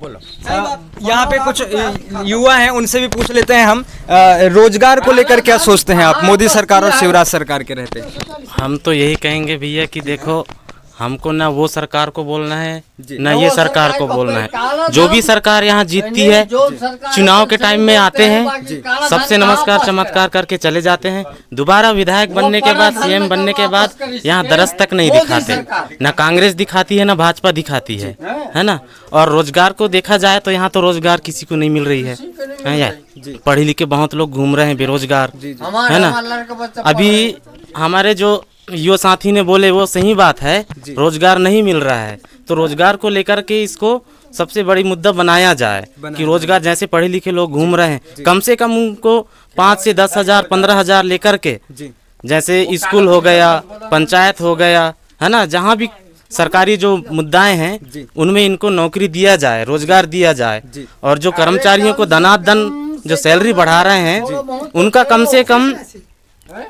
बोलो। यहाँ पे कुछ युवा हैं, उनसे भी पूछ लेते हैं हम। रोजगार को लेकर क्या सोचते हैं आप, मोदी सरकार और शिवराज सरकार के रहते? हम तो यही कहेंगे भैया कि देखो, हमको ना वो सरकार को बोलना है ना ये सरकार को बोलना है। जो भी सरकार यहाँ जीतती है, चुनाव के टाइम में आते हैं, सबसे नमस्कार चमत्कार करके चले जाते हैं। दोबारा विधायक बनने के बाद, सीएम बनने के बाद यहाँ दरस तक नहीं दिखाते। ना कांग्रेस दिखाती है ना भाजपा दिखाती है ना। और रोजगार को देखा जाए तो यहाँ तो रोजगार किसी को नहीं मिल रही है यार। पढ़े लिखे बहुत लोग घूम रहे हैं बेरोजगार, है ना। अभी हमारे जो युवा साथी ने बोले वो सही बात है, रोजगार नहीं मिल रहा है। तो रोजगार को लेकर के इसको सबसे बड़ी मुद्दा बनाया जाए कि रोजगार, जैसे पढ़े लिखे लोग घूम रहे हैं, कम से कम उनको 5 से 10 हजार 15 हजार लेकर के, जैसे स्कूल हो गया, पंचायत हो गया, है ना, जहाँ भी सरकारी जो मुद्दाएं हैं उनमें इनको नौकरी दिया जाए, रोजगार दिया जाए। और जो कर्मचारियों को धनाधन जो सैलरी बढ़ा रहे हैं उनका कम से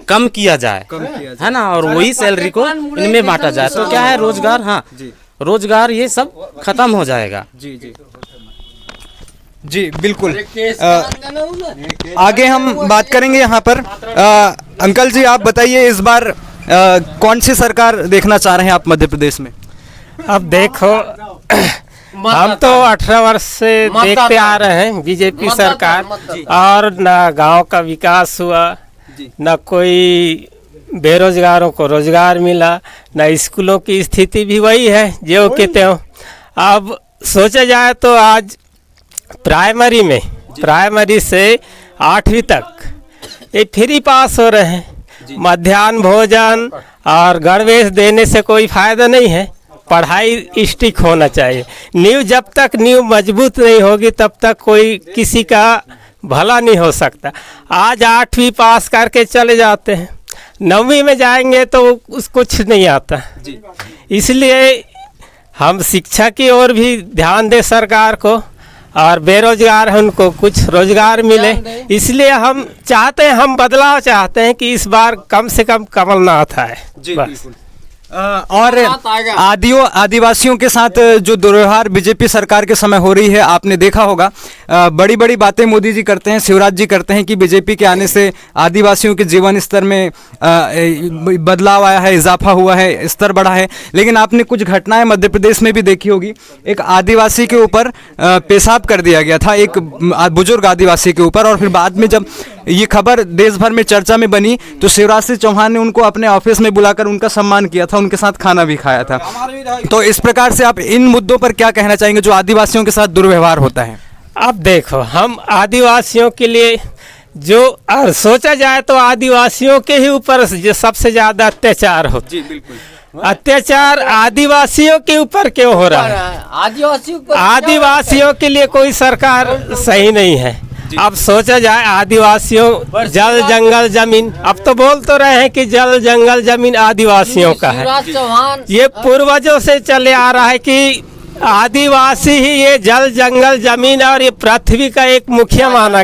कम किया जाए, है ना। और वही सैलरी को इनमें बांटा जाए तो क्या है, रोजगार, हाँ रोजगार ये सब खत्म हो जाएगा। जी बिल्कुल। आगे हम बात करेंगे यहाँ पर। अंकल जी आप बताइए, इस बार कौन सी सरकार देखना चाह रहे हैं आप मध्य प्रदेश में? अब देखो, हम तो 18 वर्ष से देखते आ रहे हैं बीजेपी सरकार, और ना गांव का विकास हुआ, न कोई बेरोजगारों को रोजगार मिला, न स्कूलों की स्थिति भी वही है जो कि त्यों। अब सोचा जाए तो आज प्राइमरी से 8वीं तक ये फ्री पास हो रहे हैं। मध्याह्न भोजन और गणवेश देने से कोई फायदा नहीं है, पढ़ाई स्टिक होना चाहिए। जब तक नींव मजबूत नहीं होगी तब तक कोई किसी का भला नहीं हो सकता। आज 8वीं पास करके चले जाते हैं, 9वीं में जाएंगे तो कुछ नहीं आता। इसलिए हम शिक्षा की ओर भी ध्यान दें सरकार को, और बेरोजगार हैं उनको कुछ रोजगार मिले। इसलिए हम चाहते हैं, हम बदलाव चाहते हैं कि इस बार कम से कम कमलनाथ आए बस। और आदिवासियों के साथ जो दुर्व्यवहार बीजेपी सरकार के समय हो रही है, आपने देखा होगा। बड़ी बड़ी बातें मोदी जी करते हैं, शिवराज जी करते हैं कि बीजेपी के आने से आदिवासियों के जीवन स्तर में बदलाव आया है, इजाफा हुआ है, स्तर बढ़ा है। लेकिन आपने कुछ घटनाएं मध्य प्रदेश में भी देखी होगी। एक आदिवासी के ऊपर पेशाब कर दिया गया था, एक बुजुर्ग आदिवासी के ऊपर, और फिर बाद में जब ये खबर देश भर में चर्चा में बनी तो शिवराज सिंह चौहान ने उनको अपने ऑफिस में बुलाकर उनका सम्मान किया था, उनके साथ खाना भी खाया था। तो इस प्रकार से आप इन मुद्दों पर क्या कहना चाहेंगे जो आदिवासियों के साथ दुर्व्यवहार होता है? अब देखो, हम आदिवासियों के लिए जो सोचा जाए तो आदिवासियों के ही ऊपर सबसे ज्यादा अत्याचार हो। जी बिल्कुल। अत्याचार आदिवासियों के ऊपर क्यों हो रहा है? आदिवासियों के लिए कोई सरकार सही नहीं है। अब सोचा जाए, आदिवासियों जल जंगल जमीन, अब तो बोल तो रहे हैं कि जल जंगल जमीन आदिवासियों का है। ये पूर्वजों से चले आ रहा है कि आदिवासी ही ये जल जंगल जमीन और ये पृथ्वी का एक मुखिया माना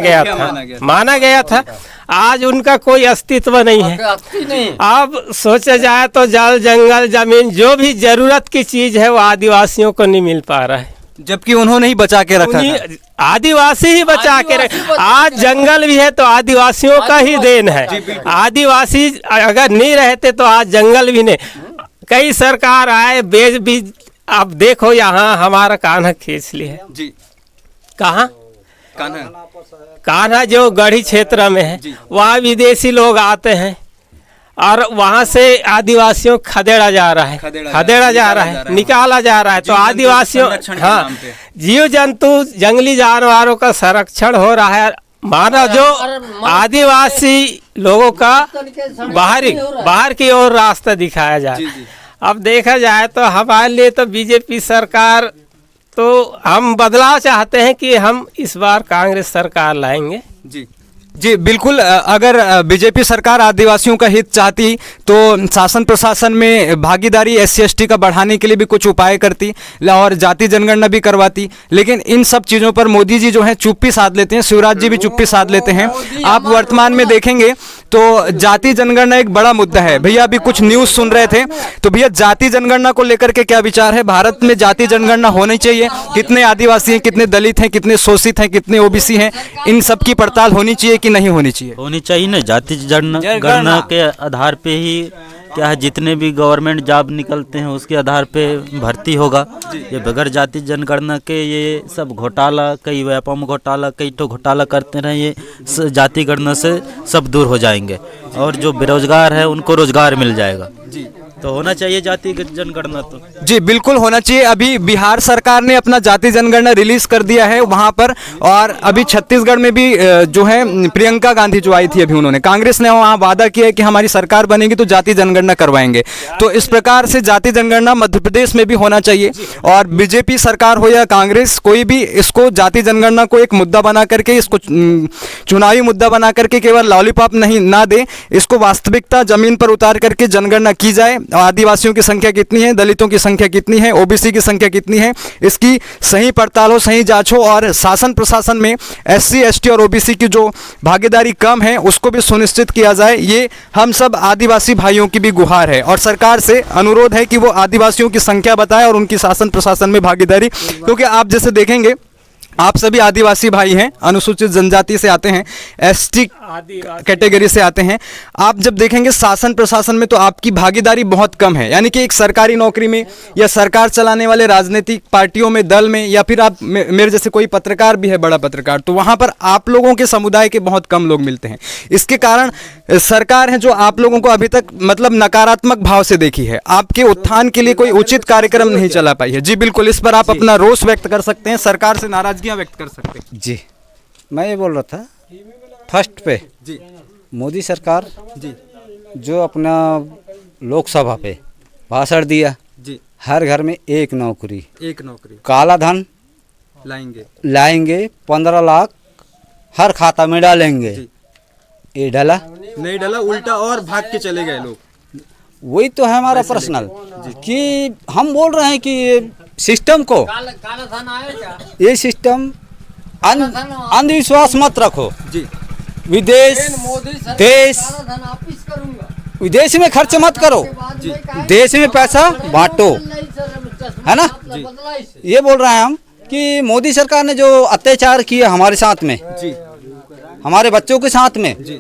गया था। आज उनका कोई अस्तित्व नहीं है। अब सोचा जाए तो जल जंगल जमीन जो भी जरूरत की चीज है वो आदिवासियों को नहीं मिल पा रहा है, जबकि उन्होंने ही बचा के रखा था। आदिवासी ही बचा के रखे। आज जंगल भी है तो आदिवासियों का ही देन है। आदिवासी अगर नहीं रहते तो आज जंगल भी नहीं। कई सरकार आए बेच भी, अब देखो यहाँ हमारा कान्हा खींच ली है जी। कहाँ? कान्हा जो गढ़ी क्षेत्र में है, वहाँ विदेशी लोग आते हैं और वहाँ से आदिवासियों खदेड़ा जा रहा है, निकाला जा रहा है। तो आदिवासियों, हाँ, जीव जंतु जंगली जानवरों का संरक्षण हो रहा है। मानव जो आदिवासी लोगों का बाहर की ओर रास्ता दिखाया जाए। अब देखा जाए तो हमारे लिए तो बीजेपी सरकार, तो हम बदलाव चाहते हैं कि हम इस बार कांग्रेस सरकार लाएंगे। जी बिल्कुल। अगर बीजेपी सरकार आदिवासियों का हित चाहती तो शासन प्रशासन में भागीदारी SC/ST का बढ़ाने के लिए भी कुछ उपाय करती और जाति जनगणना भी करवाती। लेकिन इन सब चीज़ों पर मोदी जी जो हैं चुप्पी साध लेते हैं, शिवराज जी भी चुप्पी साध लेते हैं। आप वर्तमान में देखेंगे तो जाति जनगणना एक बड़ा मुद्दा है। भैया अभी कुछ न्यूज़ सुन रहे थे, तो भैया जाति जनगणना को लेकर के क्या विचार है? भारत में जाति जनगणना होनी चाहिए? कितने आदिवासी हैं, कितने दलित हैं, कितने शोषित हैं, कितने ओबीसी हैं, इन सब की पड़ताल होनी चाहिए कि नहीं होनी चाहिए? होनी चाहिए ना। जाति जनगणना के आधार पे ही क्या है, जितने भी गवर्नमेंट जॉब निकलते हैं उसके आधार पे भर्ती होगा। ये बगैर जाति जनगणना के ये सब घोटाला, कई व्यापम घोटाला, कई तो घोटाला करते रहे, ये जाति गणना से सब दूर हो जाएंगे और जो बेरोजगार है उनको रोजगार मिल जाएगा। जी, तो होना चाहिए जाति जनगणना। तो जी बिल्कुल होना चाहिए। अभी बिहार सरकार ने अपना जाति जनगणना रिलीज कर दिया है वहां पर, और अभी छत्तीसगढ़ में भी जो है प्रियंका गांधी जो आई थी अभी, उन्होंने, कांग्रेस ने वहां वादा किया है कि हमारी सरकार बनेगी तो जाति जनगणना करवाएंगे। तो इस प्रकार से जाति जनगणना मध्य प्रदेश में भी होना चाहिए, और बीजेपी सरकार हो या कांग्रेस, कोई भी इसको जाति जनगणना को एक मुद्दा बना करके, इसको चुनावी मुद्दा बना करके केवल लॉलीपॉप नहीं ना दे, इसको वास्तविकता जमीन पर उतार करके जनगणना की जाए। आदिवासियों की संख्या कितनी है, दलितों की संख्या कितनी है, ओबीसी की संख्या कितनी है, इसकी सही पड़ताल हो, सही जांच हो, और शासन प्रशासन में एससी एसटी और ओबीसी की जो भागीदारी कम है उसको भी सुनिश्चित किया जाए। ये हम सब आदिवासी भाइयों की भी गुहार है, और सरकार से अनुरोध है कि वो आदिवासियों की संख्या बताए और उनकी शासन प्रशासन में भागीदारी, क्योंकि आप जैसे देखेंगे आप सभी आदिवासी भाई हैं, अनुसूचित जनजाति से आते हैं, एसटी कैटेगरी से आते हैं। आप जब देखेंगे शासन प्रशासन में तो आपकी भागीदारी बहुत कम है, यानी कि एक सरकारी नौकरी में या सरकार चलाने वाले राजनीतिक पार्टियों में, दल में, या फिर आप मेरे जैसे कोई पत्रकार भी है, बड़ा पत्रकार, तो वहाँ पर आप लोगों के समुदाय के बहुत कम लोग मिलते हैं। इसके कारण सरकार है जो आप लोगों को अभी तक मतलब नकारात्मक भाव से देखी है, आपके उत्थान के लिए कोई उचित कार्यक्रम नहीं चला पाई है। जी बिल्कुल, इस पर आप अपना रोष व्यक्त कर सकते हैं, सरकार से नाराजगियां व्यक्त कर सकते हैं। जी, मैं ये बोल रहा था फर्स्ट पे जी, मोदी सरकार जी, जो अपना लोकसभा पे भाषण दिया, जी, हर घर में एक नौकरी, काला धन लाएंगे 15 लाख हर खाता में डालेंगे। ये डाला नहीं डाला, उल्टा और भाग के चले गए लोग। वही तो है हमारा पर्सनल, कि हम बोल रहे हैं कि ये सिस्टम को, ये सिस्टम अंधविश्वास मत रखो जी। विदेश में खर्च मत करो जी, देश में पैसा बांटो, है ना जी। ये बोल रहे हैं हम कि मोदी सरकार ने जो अत्याचार किया हमारे साथ में जी, हमारे बच्चों के साथ में जी,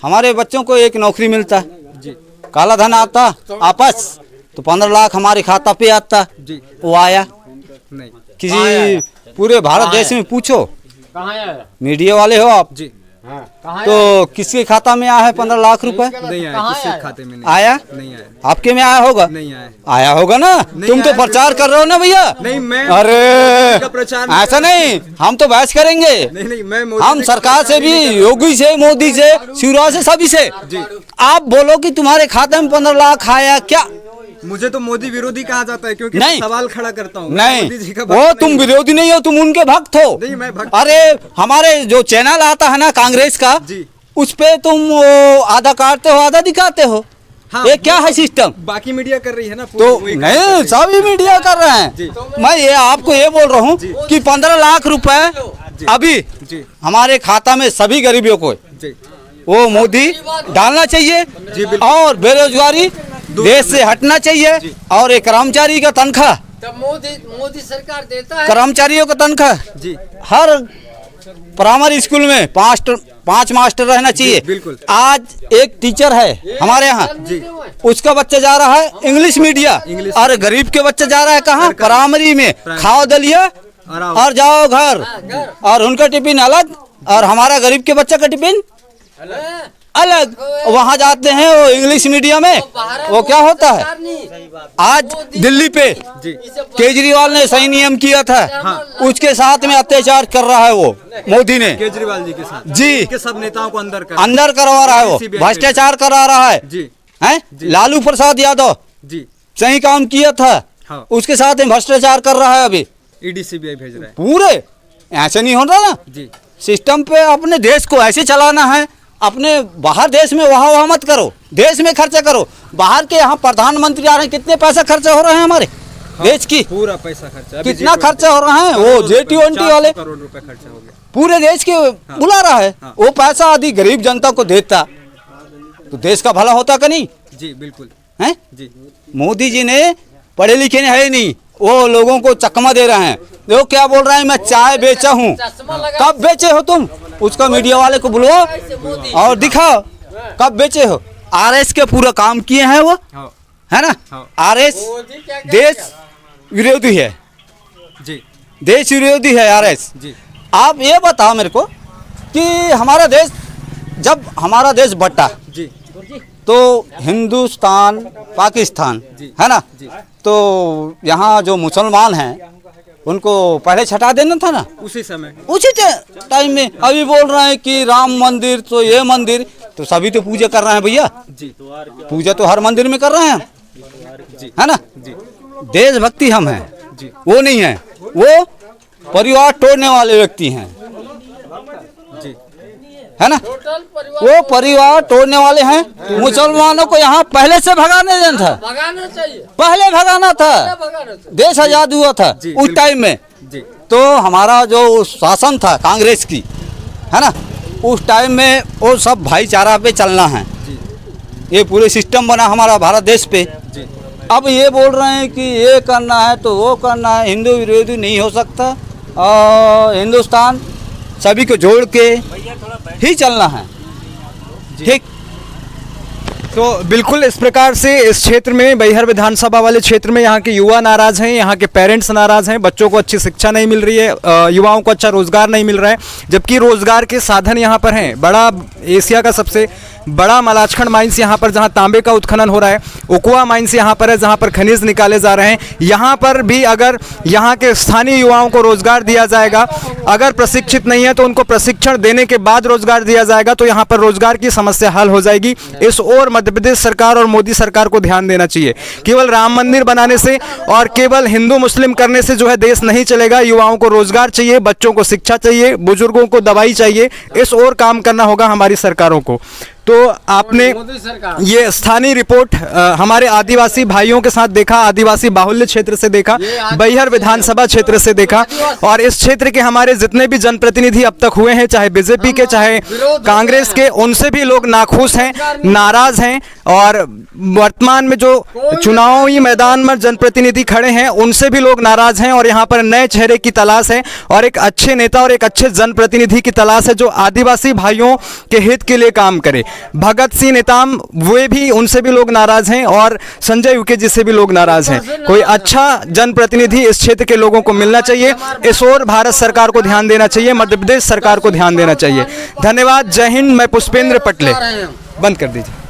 हमारे बच्चों को एक नौकरी मिलता जी, काला धन आता आपस तो 15 लाख हमारे खाता पे आता जी, वो आया नहीं। किसी पूरे भारत देश में पूछो, मीडिया वाले हो आप जी, तो किसके खाता में आया है 15 लाख रुपए? नहीं आया, किसके खाते में नहीं आया? नहीं आया। आपके में आया होगा? नहीं आया। आया होगा ना, तुम तो प्रचार कर रहे हो ना भैया। नहीं, मैं अरे प्रचार ऐसा नहीं, हम तो बहस करेंगे। नहीं, मैं हम सरकार से भी, योगी से, मोदी से, शिवराज से, सभी से। आप बोलो कि तुम्हारे खाते में 15 लाख आया क्या? मुझे तो मोदी विरोधी कहा जाता है, क्योंकि नहीं, सवाल खड़ा करता हूँ। नहीं, वो तुम विरोधी नहीं हो, तुम उनके भक्त हो। नहीं, मैं भक्त। अरे हमारे जो चैनल आता है ना कांग्रेस का जी, उस पे तुम आधा काटते हो आधा दिखाते हो। हाँ, ये क्या है सिस्टम? बाकी मीडिया कर रही है ना, तो नहीं, सभी मीडिया कर रहे हैं। मैं ये आपको ये बोल रहा हूँ कि 15 लाख रुपए अभी जी, हमारे खाता में सभी गरीबियों को जी, वो मोदी डालना चाहिए जी, और बेरोजगारी देश से हटना चाहिए, और एक कर्मचारी का तनख्वाह मोदी सरकार देता है, कर्मचारियों का तनख्वाह जी, हर प्राइमरी स्कूल में 5 मास्टर रहना चाहिए। बिल्कुल। आज एक टीचर है हमारे यहाँ जी, उसका बच्चा जा रहा है इंग्लिश मीडियम, और गरीब के बच्चा जा रहा है कहाँ? प्राइमरी में। खाओ दलिया और जाओ घर, और उनका टिफिन अलग और हमारा गरीब के बच्चा का टिफिन अलग। वहाँ जाते हैं वो इंग्लिश मीडियम में, वो क्या होता है? आज दिल्ली पे केजरीवाल ने सही नियम किया था, उसके साथ में अत्याचार कर रहा है वो मोदी ने, केजरीवाल जी के साथ जी, के सब नेताओं को अंदर करवा रहा है, वो भ्रष्टाचार करा रहा है जी, हैं? लालू प्रसाद यादव जी सही काम किया था, उसके साथ में भ्रष्टाचार कर रहा है, अभी ईडी सीबीआई भेज रहा है। पूरे ऐसे नहीं हो रहा ना जी, सिस्टम पे अपने देश को ऐसे चलाना है। अपने बाहर देश में वहाँ मत करो, देश में खर्चा करो। बाहर के यहाँ प्रधानमंत्री आ रहे हैं, कितने पैसा खर्चा हो रहा है हमारे देश की? पूरा पैसा खर्चा, कितना खर्चा हो रहा है? वो G20 वाले करोड़ रुपए खर्चा हो गया, पूरे देश के बुला रहा है। वो पैसा आदि गरीब जनता को देता, तो देश का भला होता कि नहीं जी बिल्कुल है? जी मोदी जी ने पढ़े लिखे नहीं है नहीं, वो लोगों को चकमा दे रहे हैं। देखो क्या बोल रहे हैं, मैं चाय बेचा हूँ। कब बेचे हो तुम? उसका मीडिया वाले को बुलवाओ और दिखाओ कब बेचे हो। आरएस के पूरा काम किए हैं वो, है ना। आरएस देश विरोधी है जी देश विरोधी है आरएस। जी आप ये बताओ मेरे को कि हमारा देश, जब हमारा देश बटा जी तो हिंदुस्तान पाकिस्तान, है ना, तो यहाँ जो मुसलमान हैं उनको पहले छटा देना था ना उसी समय। उसी टाइम में। अभी बोल रहे हैं कि राम मंदिर, तो ये मंदिर, तो सभी तो पूजा कर रहे हैं भैया जी पूजा तो हर मंदिर में कर रहे हैं, है ना। देशभक्ति हम हैं, वो नहीं है। वो परिवार तोड़ने वाले व्यक्ति हैं, है ना। वो परिवार तोड़ने वाले हैं। मुसलमानों को यहाँ पहले से भगाने देना था, पहले भगाना था। देश आजाद हुआ था उस टाइम में। तो हमारा जो शासन था कांग्रेस की, है ना, उस टाइम में वो सब भाईचारा पे चलना है। ये पूरे सिस्टम बना हमारा भारत देश पे। अब ये बोल रहे हैं कि ये करना है तो वो करना है, हिंदू विरोधी नहीं हो सकता। और हिंदुस्तान सभी को जोड़ के ही चलना है, ठीक। तो बिल्कुल इस प्रकार से इस क्षेत्र में, बैहर विधानसभा वाले क्षेत्र में, यहाँ के युवा नाराज हैं, यहाँ के पेरेंट्स नाराज हैं। बच्चों को अच्छी शिक्षा नहीं मिल रही है, युवाओं को अच्छा रोजगार नहीं मिल रहा है, जबकि रोजगार के साधन यहाँ पर हैं। बड़ा एशिया का सबसे बड़ा मलाजखंड माइंस यहाँ पर, जहाँ तांबे का उत्खनन हो रहा है। ओकुआ माइंस यहाँ पर है, जहाँ पर खनिज निकाले जा रहे हैं। यहाँ पर भी अगर यहाँ के स्थानीय युवाओं को रोजगार दिया जाएगा, अगर प्रशिक्षित नहीं है तो उनको प्रशिक्षण देने के बाद रोजगार दिया जाएगा, तो यहाँ पर रोजगार की समस्या हल हो जाएगी। इस ओर मध्य प्रदेश सरकार और मोदी सरकार को ध्यान देना चाहिए। केवल राम मंदिर बनाने से और केवल हिंदू मुस्लिम करने से जो है देश नहीं चलेगा। युवाओं को रोजगार चाहिए, बच्चों को शिक्षा चाहिए, बुजुर्गों को दवाई चाहिए। इस ओर काम करना होगा हमारी सरकारों को। तो आपने ये स्थानीय रिपोर्ट हमारे आदिवासी भाइयों के साथ देखा, आदिवासी बाहुल्य क्षेत्र से देखा, बैहर विधानसभा क्षेत्र से देखा। और इस क्षेत्र के हमारे जितने भी जनप्रतिनिधि अब तक हुए हैं, चाहे बीजेपी के चाहे कांग्रेस के, उनसे भी लोग नाखुश हैं, नाराज हैं। और वर्तमान में जो चुनावी मैदान में जनप्रतिनिधि खड़े हैं उनसे भी लोग नाराज हैं। और यहाँ पर नए चेहरे की तलाश है और एक अच्छे नेता और एक अच्छे जनप्रतिनिधि की तलाश है जो आदिवासी भाइयों के हित के लिए काम करे। भगत सिंह नेताम, वे भी, उनसे भी लोग नाराज हैं और संजय उके जी से भी लोग नाराज हैं। कोई अच्छा जनप्रतिनिधि इस क्षेत्र के लोगों को मिलना चाहिए। इस ओर भारत सरकार को ध्यान देना चाहिए, मध्य प्रदेश सरकार को ध्यान देना चाहिए। धन्यवाद। जय हिंद। मैं पुष्पेंद्र पटले। बंद कर दीजिए।